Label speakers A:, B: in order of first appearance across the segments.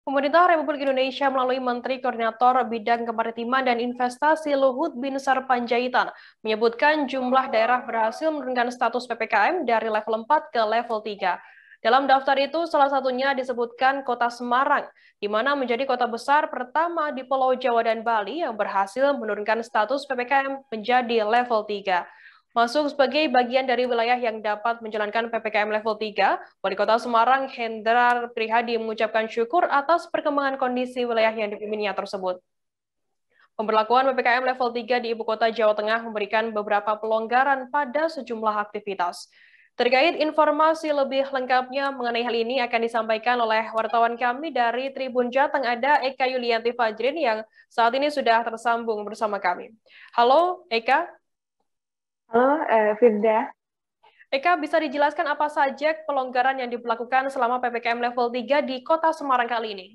A: Pemerintah Republik Indonesia melalui Menteri Koordinator Bidang Kemaritiman dan Investasi Luhut Binsar Panjaitan menyebutkan jumlah daerah berhasil menurunkan status PPKM dari level 4 ke level 3. Dalam daftar itu, salah satunya disebutkan Kota Semarang, di mana menjadi kota besar pertama di Pulau Jawa dan Bali yang berhasil menurunkan status PPKM menjadi level 3. Masuk sebagai bagian dari wilayah yang dapat menjalankan PPKM level 3, Wali Kota Semarang Hendrar Prihadi mengucapkan syukur atas perkembangan kondisi wilayah yang dipimpinnya tersebut. Pemberlakuan PPKM level 3 di Ibu Kota Jawa Tengah memberikan beberapa pelonggaran pada sejumlah aktivitas. Terkait informasi lebih lengkapnya mengenai hal ini akan disampaikan oleh wartawan kami dari Tribun Jateng, ada Eka Yulianti Fajrin yang saat ini sudah tersambung bersama kami. Halo Eka.
B: Halo, Firda.
A: Eka, bisa dijelaskan apa saja pelonggaran yang diberlakukan selama PPKM level 3 di Kota Semarang kali ini?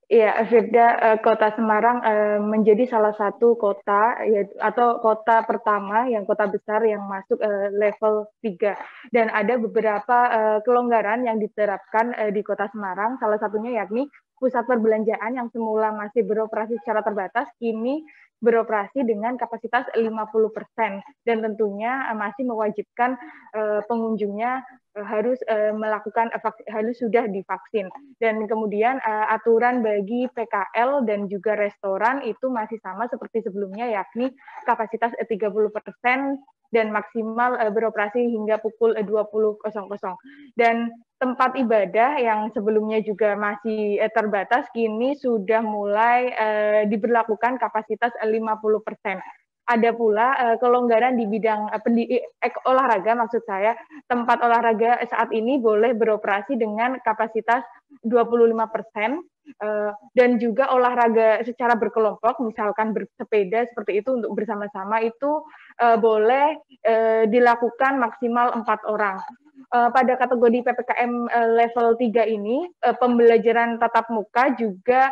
B: Iya, Firda, Kota Semarang menjadi salah satu kota atau kota pertama kota besar yang masuk level 3. Dan ada beberapa kelonggaran yang diterapkan di Kota Semarang, salah satunya yakni pusat perbelanjaan yang semula masih beroperasi secara terbatas, kini beroperasi dengan kapasitas 50%, dan tentunya masih mewajibkan pengunjungnya harus harus sudah divaksin. Dan kemudian aturan bagi PKL dan juga restoran itu masih sama seperti sebelumnya, yakni kapasitas 30% dan maksimal beroperasi hingga pukul 20.00. Dan tempat ibadah yang sebelumnya juga masih terbatas kini sudah mulai diberlakukan kapasitas 50%. Ada pula kelonggaran di bidang olahraga, maksud saya, tempat olahraga saat ini boleh beroperasi dengan kapasitas 25%, dan juga olahraga secara berkelompok, misalkan bersepeda seperti itu untuk bersama-sama itu boleh dilakukan maksimal 4 orang. Pada kategori PPKM level 3 ini, pembelajaran tatap muka juga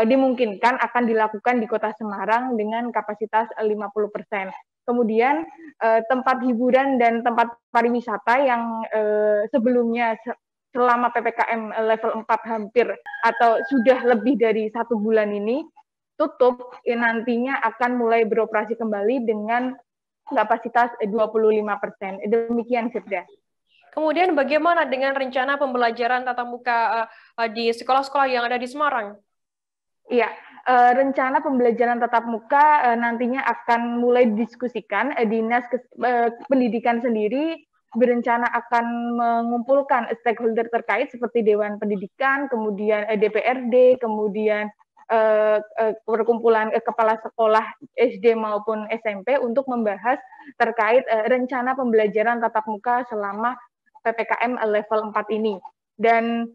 B: dimungkinkan akan dilakukan di Kota Semarang dengan kapasitas 50%. Kemudian tempat hiburan dan tempat pariwisata yang sebelumnya selama PPKM level 4 hampir atau sudah lebih dari 1 bulan ini tutup, nantinya akan mulai beroperasi kembali dengan kapasitas 25%. Demikian, Firda.
A: Kemudian bagaimana dengan rencana pembelajaran tatap muka di sekolah-sekolah yang ada di Semarang?
B: Iya, rencana pembelajaran tatap muka nantinya akan mulai didiskusikan. Dinas Pendidikan sendiri berencana akan mengumpulkan stakeholder terkait seperti Dewan Pendidikan, kemudian DPRD, kemudian perkumpulan kepala sekolah SD maupun SMP untuk membahas terkait rencana pembelajaran tatap muka selama PPKM level 4 ini. Dan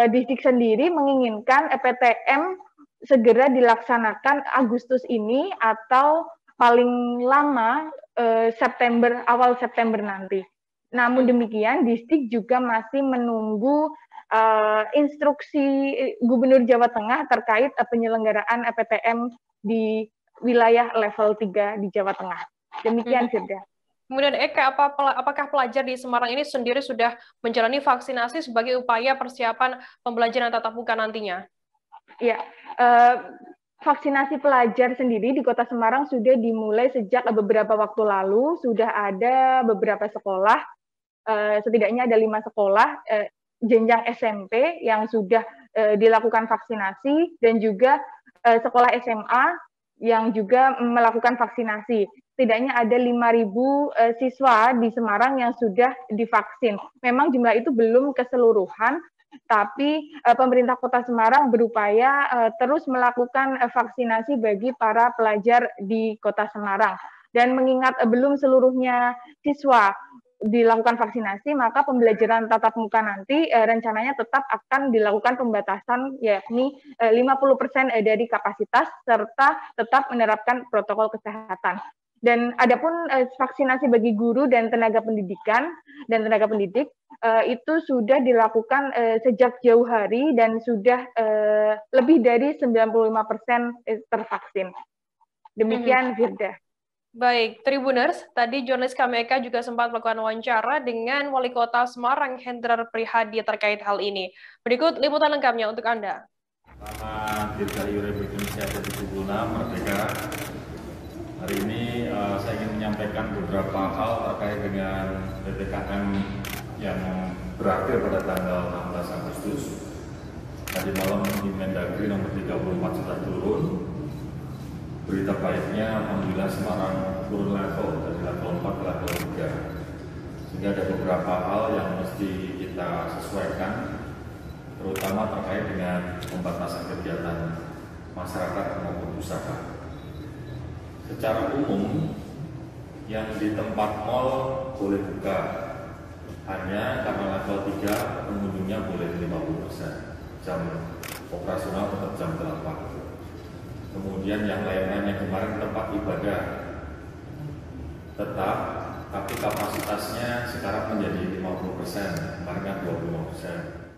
B: Distrik sendiri menginginkan PTM segera dilaksanakan Agustus ini atau paling lama awal September nanti. Namun demikian, distrik juga masih menunggu instruksi Gubernur Jawa Tengah terkait penyelenggaraan PTM di wilayah level 3 di Jawa Tengah. Demikian, Firda.
A: Kemudian Eka, apakah pelajar di Semarang ini sendiri sudah menjalani vaksinasi sebagai upaya persiapan pembelajaran tatap muka nantinya?
B: Ya, vaksinasi pelajar sendiri di Kota Semarang sudah dimulai sejak beberapa waktu lalu. Sudah ada beberapa sekolah, setidaknya ada 5 sekolah jenjang SMP yang sudah dilakukan vaksinasi, dan juga sekolah SMA yang juga melakukan vaksinasi. Setidaknya ada 5.000 siswa di Semarang yang sudah divaksin. Memang jumlah itu belum keseluruhan, tapi pemerintah Kota Semarang berupaya terus melakukan vaksinasi bagi para pelajar di Kota Semarang. Dan mengingat belum seluruhnya siswa dilakukan vaksinasi, maka pembelajaran tatap muka nanti rencananya tetap akan dilakukan pembatasan, yakni 50% dari kapasitas, serta tetap menerapkan protokol kesehatan. Dan adapun vaksinasi bagi guru dan tenaga pendidikan dan tenaga pendidik itu sudah dilakukan sejak jauh hari dan sudah lebih dari 95% tervaksin. Demikian, Firda.
A: Baik, Tribuners, tadi jurnalis KMK juga sempat melakukan wawancara dengan Wali Kota Semarang, Hendrar Prihadi, terkait hal ini. Berikut liputan lengkapnya untuk Anda.
C: Selamat Dirgahayu Republik Indonesia ke-76 Merdeka. Hari ini saya ingin menyampaikan beberapa hal terkait dengan PPKM yang berakhir pada tanggal 16 Agustus. Tadi malam di Mendagri nomor 34 sudah turun. Berita baiknya, alhamdulillah Semarang turun level dari level 4 ke level 3. Sehingga ada beberapa hal yang mesti kita sesuaikan, terutama terkait dengan pembatasan kegiatan masyarakat maupun usaha. Secara umum, yang di tempat mal boleh buka, hanya karena level 3 pengunjungnya boleh 50%. Jam operasional tetap jam 8. Kemudian yang lain-lainnya kemarin tempat ibadah tetap, tapi kapasitasnya sekarang menjadi 50%, kemarin kan 25%.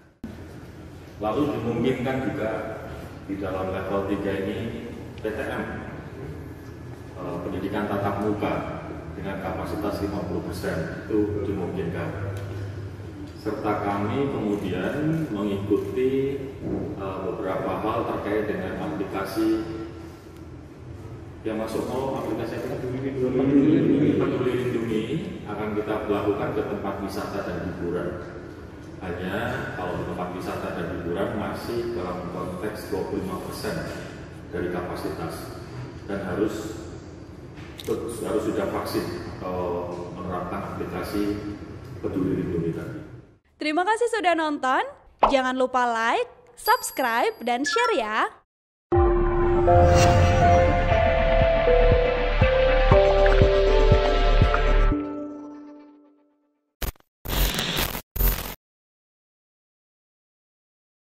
C: Lalu dimungkinkan juga di dalam level 3 ini PTM, pendidikan tatap muka dengan kapasitas 50%, itu dimungkinkan. Serta kami kemudian mengikuti beberapa hal terkait dengan aplikasi yang masuk aplikasi Peduli Lindungi akan kita lakukan ke tempat wisata dan hiburan. Hanya kalau di tempat wisata dan hiburan masih dalam konteks 25% dari kapasitas dan harus sudah vaksin atau menerapkan aplikasi Peduli Lindungi tadi.
D: Terima kasih sudah nonton. Jangan lupa like, subscribe, dan share ya.